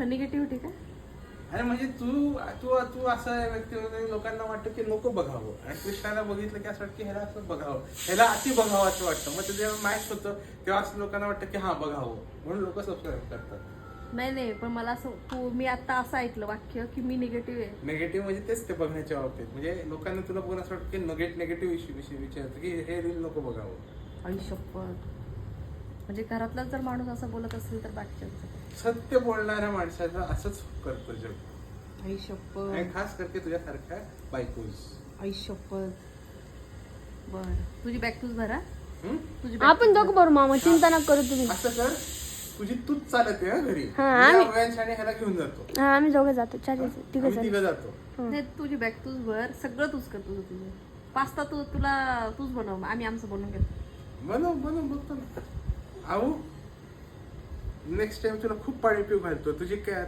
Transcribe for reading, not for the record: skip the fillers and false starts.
Negativity का? अरे म्हणजे तू तू तू असं व्यक्ती होते लोकांना वाटतं की नको बघावं आणि कृष्णाला बघितलं की असं वाटतं की ह्याला असं बघावं, ह्याला अति बघावं असं वाटतं. मग ते जेव्हा मॅच होतं तेव्हा असं लोकांना वाटतं की हा बघावं, म्हणून लोक सबस्क्राईब करतात. नाही पण मला असं मी आता असं ऐकलं वाक्य की मी निगेटिव्ह आहे. निगेटिव्ह म्हणजे तेच ते बघण्याच्या बाबतीत, म्हणजे लोकांना तुला बघून असं वाटतं की निगेटिव्ह विषय विचारतं की हे रील नको बघावं. आयुष्यपत म्हणजे घरातलाच जर माणूस असं बोलत असेल तर बाकीच्यांचं सत्य बोलणाऱ्या माणसाचं असंच करतं जग, आणि आयुष्यपत खास करके तुझ्यासारख्या बायकोज. आयुष्यपत. बर तुझी बॅग तूच भरा. हम्म? तुझी bag आपण तूच दोघं भरा. बरं मामा, चिंता नका करू तुम्ही. असं कर, तुझी तूच चालते हा घरी, हा, आम्ही- अव्यांश आणि ह्याला घेऊन जातो. हा आम्ही दोघं जातो, आम्ही तिघं तिघं जातो. नाही तुझी बॅग तूच भर, सगळं तूच कर. तुझं पास्ता तुला तूच बनव, आम्ही आमचं बनवून घेतो. बनव बघतो ना. आऊ नेक्स्ट टाइम तुला खूप पाणी पिऊ घालतो तुझी काय